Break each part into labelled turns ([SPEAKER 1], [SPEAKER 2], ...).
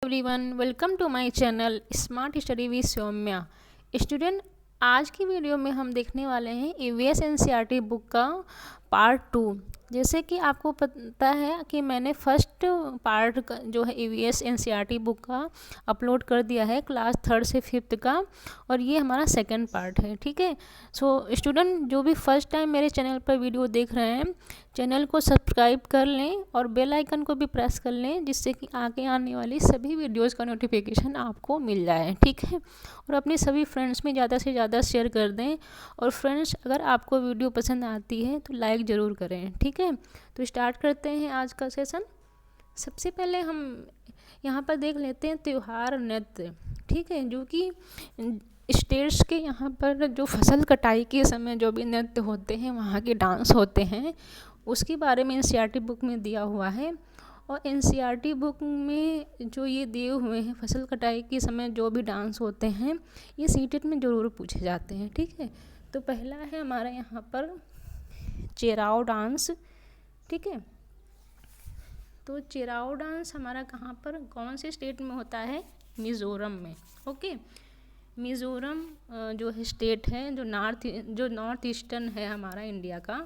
[SPEAKER 1] Everyone, welcome to my channel smart study with Saumya. Student, आज की video में हम देखने वाले हैं ईवीएस एनसीईआरटी बुक का पार्ट 2। जैसे कि आपको पता है कि मैंने फर्स्ट पार्ट जो है ईवीएस एनसीईआरटी बुक का अपलोड कर दिया है क्लास 3rd से 5th का, और ये हमारा सेकंड पार्ट है। ठीक है, सो स्टूडेंट जो भी फर्स्ट टाइम मेरे चैनल पर वीडियो देख रहे हैं, चैनल को सब्सक्राइब कर लें और बेल आइकन को भी प्रेस कर लें, जिससे कि आगे आने वाली सभी वीडियोस का नोटिफिकेशन आपको मिल जाए। ठीक है, और अपने सभी फ्रेंड्स में ज़्यादा से ज़्यादा शेयर कर दें। और फ्रेंड्स, अगर आपको वीडियो पसंद आती है तो लाइक ज़रूर करें। ठीक है, तो स्टार्ट करते हैं आज का सेशन। सबसे पहले हम यहाँ पर देख लेते हैं त्यौहार नृत्य। ठीक है, जो कि स्टेट्स के यहाँ पर जो फसल कटाई के समय जो भी नृत्य होते हैं, वहाँ के डांस होते हैं, उसके बारे में एनसीईआरटी बुक में दिया हुआ है। और एनसीईआरटी बुक में जो ये दिए हुए हैं फसल कटाई के समय जो भी डांस होते हैं, ये सीटेट में ज़रूर पूछे जाते हैं। ठीक है, तो पहला है हमारा यहाँ पर चेराव डांस। ठीक है, तो चेराव डांस हमारा कहाँ पर, कौन से स्टेट में होता है? मिज़ोरम में। ओके, मिज़ोरम जो है स्टेट है, जो नॉर्थ ईस्टर्न है हमारा इंडिया का,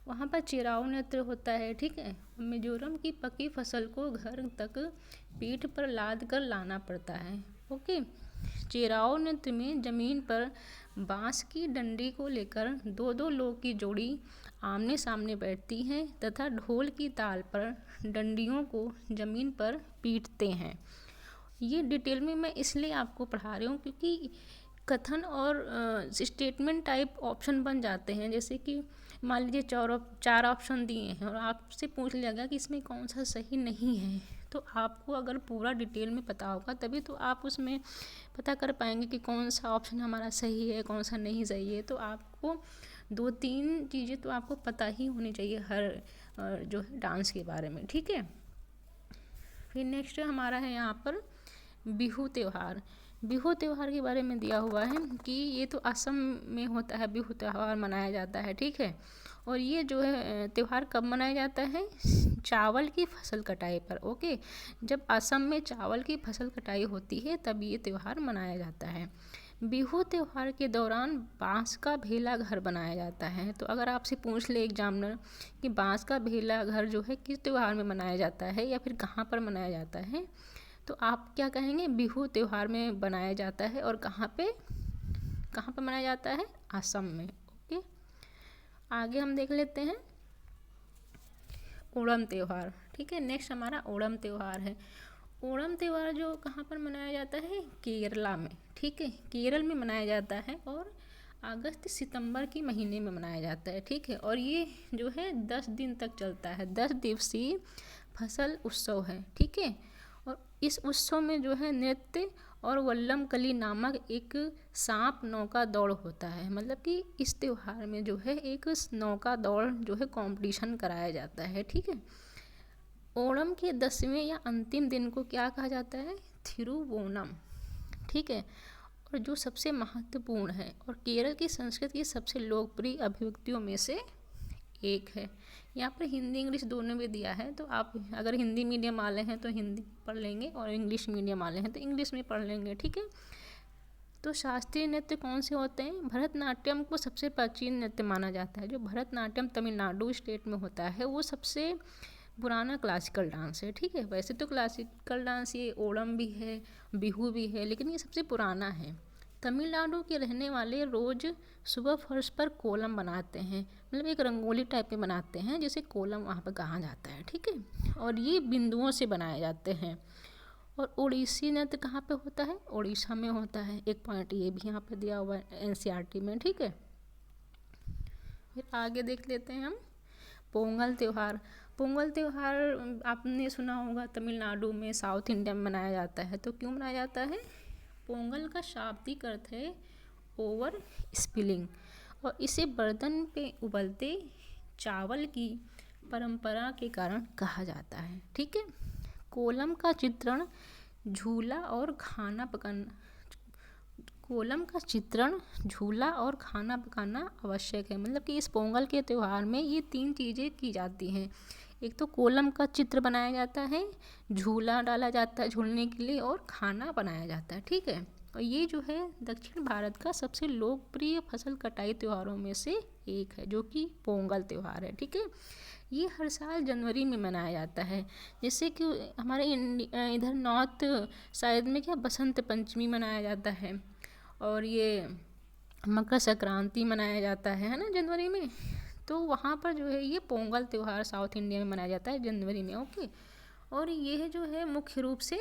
[SPEAKER 1] वहाँ पर चिराव नृत्य होता है। ठीक है, मिज़ोरम की पकी फसल को घर तक पीठ पर लाद कर लाना पड़ता है। ओके, चिराव नृत्य में ज़मीन पर बांस की डंडी को लेकर दो दो लोग की जोड़ी आमने सामने बैठती है तथा ढोल की ताल पर डंडियों को ज़मीन पर पीटते हैं। ये डिटेल में मैं इसलिए आपको पढ़ा रही हूँ क्योंकि कथन और स्टेटमेंट टाइप ऑप्शन बन जाते हैं। जैसे कि मान लीजिए चार ऑप्शन दिए हैं और आपसे पूछ लिया गया कि इसमें कौन सा सही नहीं है, तो आपको अगर पूरा डिटेल में पता होगा तभी तो आप उसमें पता कर पाएंगे कि कौन सा ऑप्शन हमारा सही है, कौन सा नहीं सही है। तो आपको 2-3 चीज़ें तो आपको पता ही होनी चाहिए हर जो है डांस के बारे में। ठीक है, फिर नेक्स्ट हमारा है यहाँ पर बिहू त्यौहार। बिहू त्यौहार के बारे में दिया हुआ है कि ये तो असम में होता है, बिहू त्यौहार मनाया जाता है। ठीक है, और ये जो है त्यौहार कब मनाया जाता है? चावल की फसल कटाई पर। ओके, जब असम में चावल की फसल कटाई होती है तब ये त्यौहार मनाया जाता है। बिहू त्यौहार के दौरान बांस का भेला घर बनाया जाता है। तो अगर आपसे पूछ ले एग्जामिनर कि बांस का भेला घर जो है किस त्यौहार में मनाया जाता है या फिर कहाँ पर मनाया जाता है, तो आप क्या कहेंगे? बिहू त्यौहार में बनाया जाता है। और कहाँ पे मनाया जाता है? असम में। ओके, आगे हम देख लेते हैं ओणम त्यौहार। ठीक है, नेक्स्ट हमारा ओणम त्यौहार है। ओणम त्यौहार जो कहाँ पर मनाया जाता है? केरला में। ठीक है, केरल में मनाया जाता है और अगस्त सितंबर के महीने में मनाया जाता है। ठीक है, और ये जो है 10 दिन तक चलता है। 10 दिवसीय फसल उत्सव है। ठीक है, और इस उत्सव में जो है नृत्य और वल्लम कली नामक एक सांप नौका दौड़ होता है। मतलब कि इस त्यौहार में जो है एक नौका दौड़ जो है कंपटीशन कराया जाता है। ठीक है, ओणम के 10वें या अंतिम दिन को क्या कहा जाता है? थिरुवोणम। ठीक है, और जो सबसे महत्वपूर्ण है और केरल की संस्कृति की सबसे लोकप्रिय अभिव्यक्तियों में से एक है। यहाँ पर हिंदी इंग्लिश दोनों में दिया है, तो आप अगर हिंदी मीडियम वाले हैं तो हिंदी पढ़ लेंगे और इंग्लिश मीडियम वाले हैं तो इंग्लिश में पढ़ लेंगे। ठीक है, तो शास्त्रीय नृत्य कौन से होते हैं? भरतनाट्यम को सबसे प्राचीन नृत्य माना जाता है। जो भरतनाट्यम तमिलनाडु स्टेट में होता है वो सबसे पुराना क्लासिकल डांस है। ठीक है, वैसे तो क्लासिकल डांस ये ओणम भी है, बिहू भी है, लेकिन ये सबसे पुराना है। तमिलनाडु के रहने वाले रोज़ सुबह फर्श पर कोलम बनाते हैं, मतलब एक रंगोली टाइप में बनाते हैं जिसे कोलम वहाँ पर कहा जाता है। ठीक है, और ये बिंदुओं से बनाए जाते हैं। और ओडिसी नृत्य कहाँ पे होता है? ओडिशा में होता है। एक पॉइंट ये भी यहाँ पे दिया हुआ है एनसीईआरटी में। ठीक है, फिर आगे देख लेते हैं हम पोंगल त्यौहार। पोंगल त्यौहार आपने सुना होगा तमिलनाडु में, साउथ इंडिया में मनाया जाता है। तो क्यों मनाया जाता है? पोंगल का शाब्दिक अर्थ है ओवर स्पिलिंग, और इसे बर्तन पे उबलते चावल की परंपरा के कारण कहा जाता है। ठीक है, कोलम का चित्रण झूला और खाना पकाना झूला और खाना पकाना आवश्यक है। मतलब कि इस पोंगल के त्यौहार में ये 3 चीज़ें की जाती हैं। एक तो कोलम का चित्र बनाया जाता है, झूला डाला जाता है झूलने के लिए, और खाना बनाया जाता है। ठीक है, और ये जो है दक्षिण भारत का सबसे लोकप्रिय फसल कटाई त्योहारों में से एक है, जो कि पोंगल त्यौहार है। ठीक है, ये हर साल जनवरी में मनाया जाता है। जैसे कि हमारे इधर नॉर्थ साइड में क्या बसंत पंचमी मनाया जाता है, और ये मकर संक्रांति मनाया जाता है ना जनवरी में। तो वहाँ पर जो है ये पोंगल त्यौहार साउथ इंडिया में मनाया जाता है जनवरी में। ओके, और ये जो है मुख्य रूप से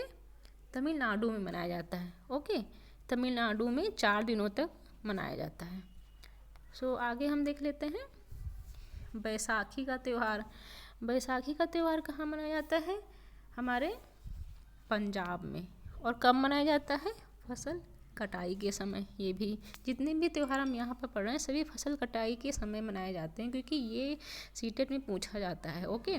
[SPEAKER 1] तमिलनाडु में मनाया जाता है। ओके, तमिलनाडु में 4 दिनों तक मनाया जाता है। सो आगे हम देख लेते हैं बैसाखी का त्यौहार। बैसाखी का त्यौहार कहाँ मनाया जाता है? हमारे पंजाब में। और कब मनाया जाता है? फसल कटाई के समय। ये भी जितने भी त्यौहार हम यहाँ पर पढ़ रहे हैं सभी फसल कटाई के समय मनाए जाते हैं, क्योंकि ये सीटेट में पूछा जाता है। ओके,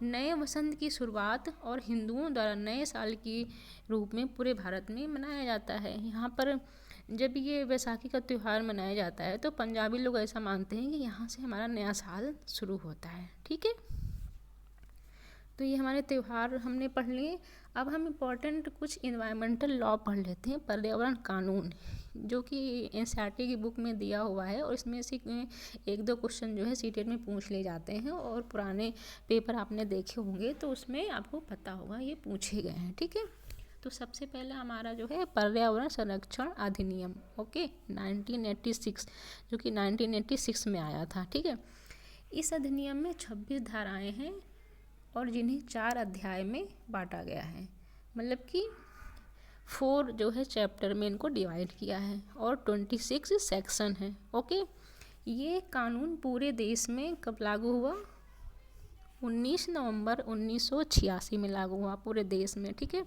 [SPEAKER 1] नए वसंत की शुरुआत और हिंदुओं द्वारा नए साल की रूप में पूरे भारत में मनाया जाता है। यहाँ पर जब ये बैसाखी का त्यौहार मनाया जाता है तो पंजाबी लोग ऐसा मानते हैं कि यहाँ से हमारा नया साल शुरू होता है। ठीक है, तो ये हमारे त्यौहार हमने पढ़ लिए। अब हम इम्पोर्टेंट कुछ इन्वायरमेंटल लॉ पढ़ लेते हैं, पर्यावरण कानून, जो कि एनसीईआरटी की बुक में दिया हुआ है, और इसमें से 1-2 क्वेश्चन जो है सीटेट में पूछ ले जाते हैं, और पुराने पेपर आपने देखे होंगे तो उसमें आपको पता होगा ये पूछे गए हैं। ठीक है, तो सबसे पहला हमारा जो है पर्यावरण संरक्षण अधिनियम। ओके, 1986, जो कि 1986 में आया था। ठीक है, इस अधिनियम में 26 धाराएं हैं और जिन्हें 4 अध्याय में बांटा गया है। मतलब कि 4 जो है चैप्टर में इनको डिवाइड किया है, और 26 सेक्शन है। ओके, ये कानून पूरे देश में कब लागू हुआ? 19 नवंबर 1986 में लागू हुआ पूरे देश में। ठीक है,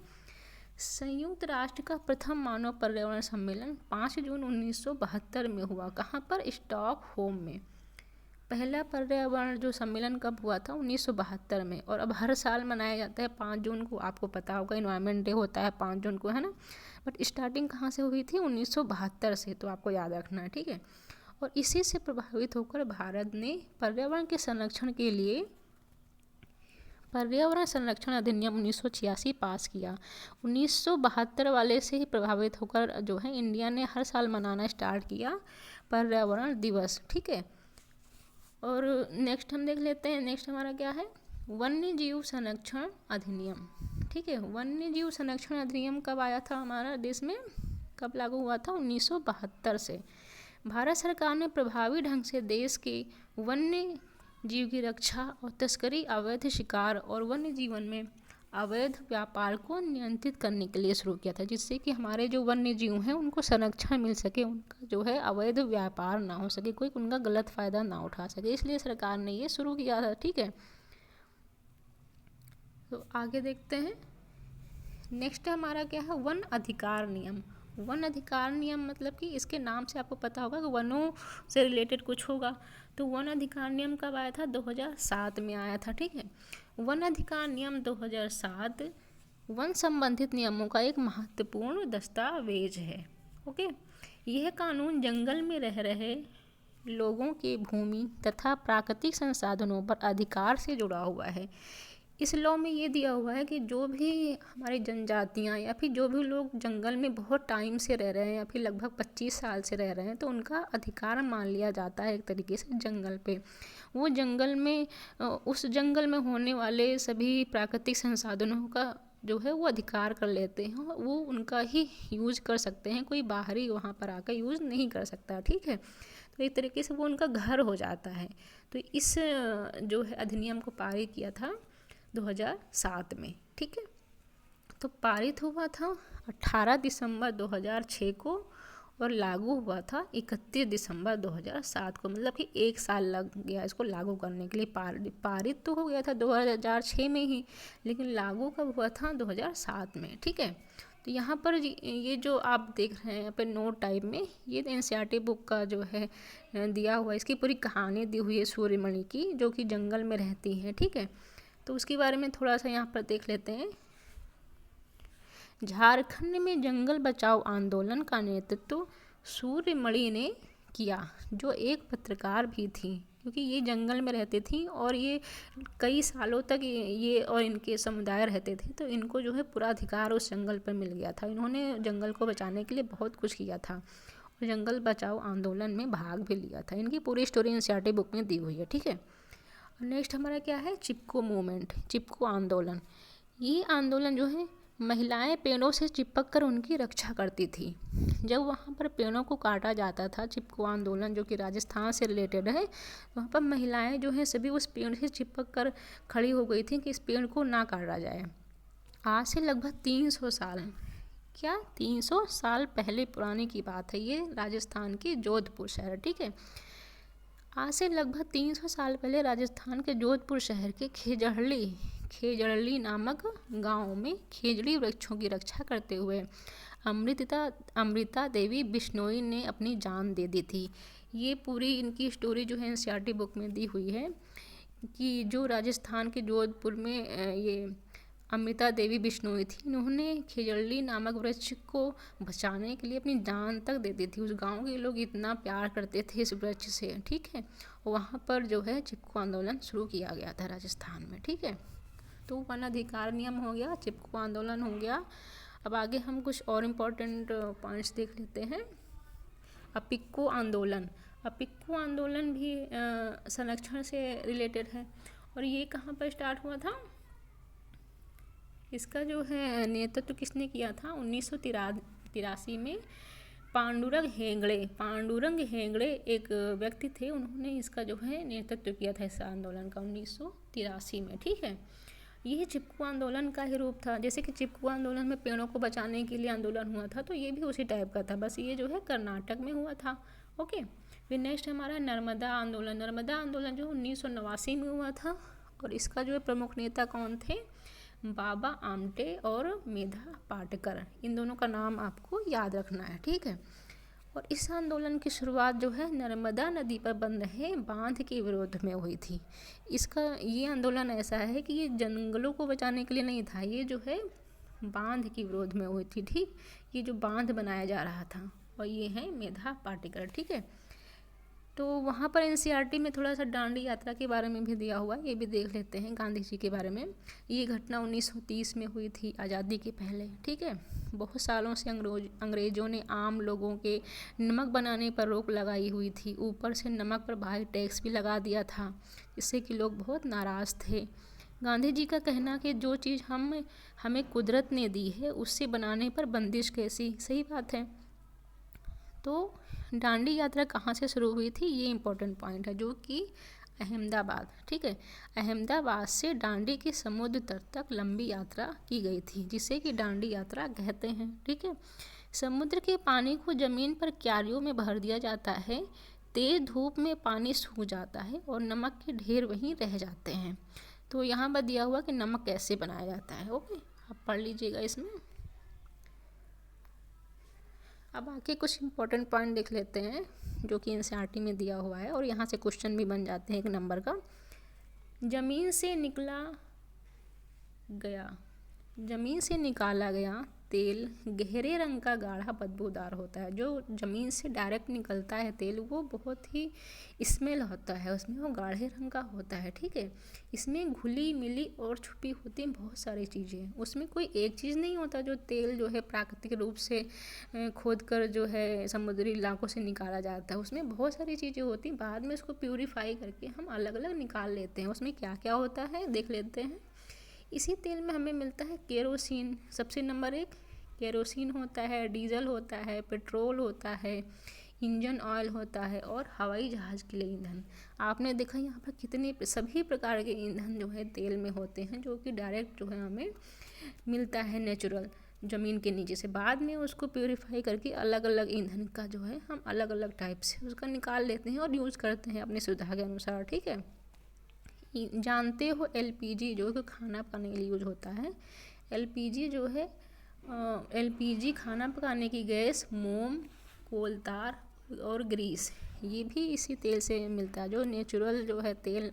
[SPEAKER 1] संयुक्त राष्ट्र का प्रथम मानव पर्यावरण सम्मेलन 5 जून 1972 में हुआ। कहाँ पर? स्टॉकहोम में। पहला पर्यावरण जो सम्मेलन कब हुआ था? 1972 में। और अब हर साल मनाया जाता है 5 जून को। आपको पता होगा इन्वायरमेंट डे होता है 5 जून को, है ना। बट स्टार्टिंग कहाँ से हुई थी? 1972 से, तो आपको याद रखना है। ठीक है, और इसी से प्रभावित होकर भारत ने पर्यावरण के संरक्षण के लिए पर्यावरण संरक्षण अधिनियम 1986 पास किया। 1972 वाले से ही प्रभावित होकर जो है इंडिया ने हर साल मनाना स्टार्ट किया पर्यावरण दिवस। ठीक है, और नेक्स्ट हम देख लेते हैं। नेक्स्ट हमारा क्या है? वन्य जीव संरक्षण अधिनियम। ठीक है, वन्य जीव संरक्षण अधिनियम कब आया था हमारा देश में? कब लागू हुआ था? 1972 से। भारत सरकार ने प्रभावी ढंग से देश के वन्य जीव की रक्षा और तस्करी, अवैध शिकार और वन्य जीवन में अवैध व्यापार को नियंत्रित करने के लिए शुरू किया था, जिससे कि हमारे जो वन्य जीव हैं उनको संरक्षण मिल सके, उनका जो है अवैध व्यापार ना हो सके, कोई उनका गलत फ़ायदा ना उठा सके, इसलिए सरकार ने ये शुरू किया था। ठीक है, तो आगे देखते हैं। नेक्स्ट हमारा क्या है? वन अधिकार नियम। वन अधिकार नियम मतलब कि इसके नाम से आपको पता होगा कि वनों से रिलेटेड कुछ होगा। तो वन अधिकार नियम कब आया था? 2007 में आया था। ठीक है, वन अधिकार नियम 2007 वन संबंधित नियमों का एक महत्वपूर्ण दस्तावेज है। ओके, यह कानून जंगल में रह रहे लोगों के भूमि तथा प्राकृतिक संसाधनों पर अधिकार से जुड़ा हुआ है। इस लॉ में ये दिया हुआ है कि जो भी हमारी जनजातियाँ या फिर जो भी लोग जंगल में बहुत टाइम से रह रहे हैं या फिर लगभग 25 साल से रह रहे हैं, तो उनका अधिकार मान लिया जाता है एक तरीके से जंगल पे। वो जंगल में उस जंगल में होने वाले सभी प्राकृतिक संसाधनों का जो है वो अधिकार कर लेते हैं, वो उनका ही यूज कर सकते हैं, कोई बाहरी वहाँ पर आकर यूज़ नहीं कर सकता। ठीक है, तो एक तरीके से वो उनका घर हो जाता है। तो इस जो है अधिनियम को पारित किया था 2007 में। ठीक है, तो पारित हुआ था 18 दिसंबर 2006 को और लागू हुआ था 31 दिसंबर 2007 को। मतलब कि 1 साल लग गया इसको लागू करने के लिए। पारित तो हो गया था 2006 में ही, लेकिन लागू कब हुआ था? 2007 में। ठीक है, तो यहाँ पर ये जो आप देख रहे हैं यहाँ पर नोट टाइप में, ये एनसीईआरटी बुक का जो है दिया हुआ, इसकी पूरी कहानी दी हुई है सूर्यमणि की, जो कि जंगल में रहती है। ठीक है, तो उसके बारे में थोड़ा सा यहाँ पर देख लेते हैं। झारखंड में जंगल बचाओ आंदोलन का नेतृत्व सूर्यमणि ने किया, जो एक पत्रकार भी थी। क्योंकि ये जंगल में रहती थी और ये कई सालों तक ये और इनके समुदाय रहते थे, तो इनको जो है पूरा अधिकार उस जंगल पर मिल गया था। इन्होंने जंगल को बचाने के लिए बहुत कुछ किया था और जंगल बचाओ आंदोलन में भाग भी लिया था। इनकी पूरी स्टोरी एनसीईआरटी बुक में दी हुई है, ठीक है। नेक्स्ट हमारा क्या है, चिपको मूवमेंट, चिपको आंदोलन। ये आंदोलन जो है महिलाएं पेड़ों से चिपक कर उनकी रक्षा करती थी। जब वहाँ पर पेड़ों को काटा जाता था, चिपको आंदोलन जो कि राजस्थान से रिलेटेड है, वहाँ पर महिलाएं जो हैं सभी उस पेड़ से चिपक कर खड़ी हो गई थी कि इस पेड़ को ना काटा जाए। आज से लगभग 300 साल, क्या 300 साल पहले पुरानी की बात है, ये राजस्थान के जोधपुर शहर, ठीक है। आज से लगभग 300 साल पहले राजस्थान के जोधपुर शहर के खेजड़ली नामक गांव में खेजड़ी वृक्षों की रक्षा करते हुए अमृता देवी बिश्नोई ने अपनी जान दे दी थी। ये पूरी इनकी स्टोरी जो है एनसीईआरटी बुक में दी हुई है कि जो राजस्थान के जोधपुर में ये अमृता देवी बिश्नोई थी, इन्होंने खेजड़ली नामक वृक्ष को बचाने के लिए अपनी जान तक दे दी थी। उस गांव के लोग इतना प्यार करते थे इस वृक्ष से, ठीक है। वहाँ पर जो है चिपको आंदोलन शुरू किया गया था राजस्थान में, ठीक है। तो वन अधिकार नियम हो गया, चिपको आंदोलन हो गया। अब आगे हम कुछ और इम्पोर्टेंट पॉइंट्स देख लेते हैं। अपिक्को आंदोलन, अपिक्को आंदोलन भी संरक्षण से रिलेटेड है और ये कहाँ पर स्टार्ट हुआ था, इसका जो है नेतृत्व किसने किया था, 1983 में पांडुरंग हेगड़े एक व्यक्ति थे, उन्होंने इसका जो है नेतृत्व किया था इस आंदोलन का 1983 में, ठीक है। यह चिपको आंदोलन का ही रूप था। जैसे कि चिपको आंदोलन में पेड़ों को बचाने के लिए आंदोलन हुआ था, तो ये भी उसी टाइप का था, बस ये जो है कर्नाटक में हुआ था, ओके। फिर नेक्स्ट हमारा नर्मदा आंदोलन। नर्मदा आंदोलन जो 1989 में हुआ था और इसका जो है प्रमुख नेता कौन थे, बाबा आमटे और मेधा पाटकर। इन दोनों का नाम आपको याद रखना है, ठीक है। और इस आंदोलन की शुरुआत जो है नर्मदा नदी पर बन रहे बांध के विरोध में हुई थी। ये आंदोलन ऐसा है कि ये जंगलों को बचाने के लिए नहीं था, ये जो है बांध के विरोध में हुई थी, ठीक। ये जो बांध बनाया जा रहा था, और ये है मेधा पाटकर, ठीक है। तो वहाँ पर एनसीईआरटी में थोड़ा सा दांडी यात्रा के बारे में भी दिया हुआ है, ये भी देख लेते हैं गांधी जी के बारे में। ये घटना 1930 में हुई थी, आज़ादी के पहले, ठीक है। बहुत सालों से अंग्रेज़ों ने आम लोगों के नमक बनाने पर रोक लगाई हुई थी, ऊपर से नमक पर भारी टैक्स भी लगा दिया था, जिससे कि लोग बहुत नाराज़ थे। गांधी जी का कहना कि जो चीज़ हमें कुदरत ने दी है उससे बनाने पर बंदिश कैसी, सही बात है। तो दांडी यात्रा कहाँ से शुरू हुई थी, ये इम्पोर्टेंट पॉइंट है, जो कि अहमदाबाद, ठीक है। अहमदाबाद से दांडी के समुद्र तट तक लंबी यात्रा की गई थी, जिसे कि दांडी यात्रा कहते हैं, ठीक है। समुद्र के पानी को ज़मीन पर क्यारियों में भर दिया जाता है, तेज धूप में पानी सूख जाता है और नमक के ढेर वहीं रह जाते हैं। तो यहाँ पर दिया हुआ कि नमक कैसे बनाया जाता है, ओके, आप पढ़ लीजिएगा इसमें। अब आके कुछ इम्पोर्टेंट पॉइंट देख लेते हैं जो कि एनसीईआरटी में दिया हुआ है और यहाँ से क्वेश्चन भी बन जाते हैं 1 नंबर का। ज़मीन से निकाला गया तेल गहरे रंग का गाढ़ा बदबूदार होता है। जो ज़मीन से डायरेक्ट निकलता है तेल, वो बहुत ही स्मेल होता है, उसमें वो गाढ़े रंग का होता है, ठीक है। इसमें घुली मिली और छुपी होती बहुत सारी चीज़ें, उसमें कोई एक चीज़ नहीं होता। जो तेल जो है प्राकृतिक रूप से खोद कर जो है समुद्री इलाकों से निकाला जाता है, उसमें बहुत सारी चीज़ें होती हैं, बाद में उसको प्यूरीफाई करके हम अलग अलग निकाल लेते हैं। उसमें क्या क्या होता है देख लेते हैं। इसी तेल में हमें मिलता है केरोसिन, सबसे नंबर 1 केरोसिन होता है, डीजल होता है, पेट्रोल होता है, इंजन ऑयल होता है और हवाई जहाज़ के लिए ईंधन। आपने देखा यहाँ पर कितने सभी प्रकार के ईंधन जो है तेल में होते हैं, जो कि डायरेक्ट जो है हमें मिलता है नेचुरल ज़मीन के नीचे से। बाद में उसको प्यूरीफाई करके अलग अलग ईंधन का जो है हम अलग अलग टाइप से उसका निकाल लेते हैं और यूज़ करते हैं अपनी सुविधा के अनुसार, ठीक है। जानते हो एलपीजी जो कि खाना पकाने के लिए यूज होता है। एलपीजी जो है एलपीजी खाना पकाने की गैस, मोम, कोलतार और ग्रीस, ये भी इसी तेल से मिलता है। जो नेचुरल जो है तेल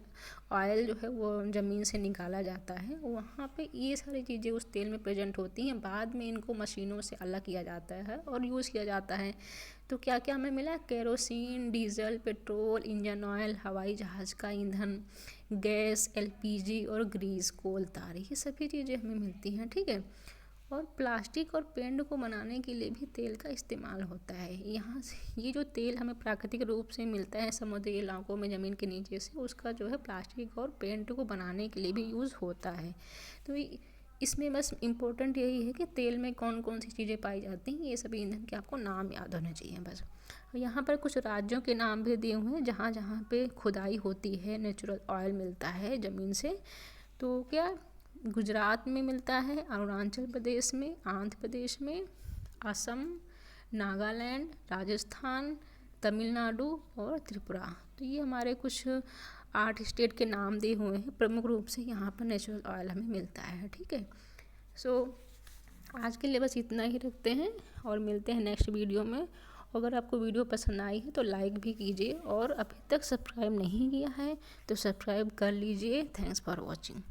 [SPEAKER 1] ऑयल जो है वो ज़मीन से निकाला जाता है, वहाँ पे ये सारी चीज़ें उस तेल में प्रेजेंट होती हैं। बाद में इनको मशीनों से अलग किया जाता है और यूज़ किया जाता है। तो क्या क्या हमें मिला? Kerosene, diesel, petrol, engine oil, हवाई जहाज़ का ईंधन, गैस, एलपीजी और ग्रीस, कोल, तार, ये सभी चीज़ें हमें मिलती हैं। ठीक है। और प्लास्टिक और पेंट को बनाने के लिए भी तेल का इस्तेमाल होता है। यहाँ से ये जो तेल हमें प्राकृतिक रूप से मिलता है समुद्री इलाकों में ज़मीन के नीचे से, उसका जो है प्लास्टिक और पेंट को बनाने के लिए भी यूज़ होता है। तो इसमें बस इम्पोर्टेंट यही है कि तेल में कौन कौन सी चीज़ें पाई जाती हैं, ये सभी ईंधन के आपको नाम याद होने चाहिए बस। यहाँ पर कुछ राज्यों के नाम भी दिए हुए हैं जहाँ जहाँ पे खुदाई होती है, नेचुरल ऑयल मिलता है ज़मीन से। तो क्या गुजरात में मिलता है, अरुणाचल प्रदेश में, आंध्र प्रदेश में, असम, नागालैंड, राजस्थान, तमिलनाडु और त्रिपुरा। तो ये हमारे कुछ 8 स्टेट के नाम दिए हुए हैं। प्रमुख रूप से यहाँ पर नेचुरल ऑयल हमें मिलता है। ठीक है। सो आज के लिए बस इतना ही रखते हैं और मिलते हैं नेक्स्ट वीडियो में। अगर आपको वीडियो पसंद आई है तो लाइक भी कीजिए और अभी तक सब्सक्राइब नहीं किया है तो सब्सक्राइब कर लीजिए। Thanks for watching.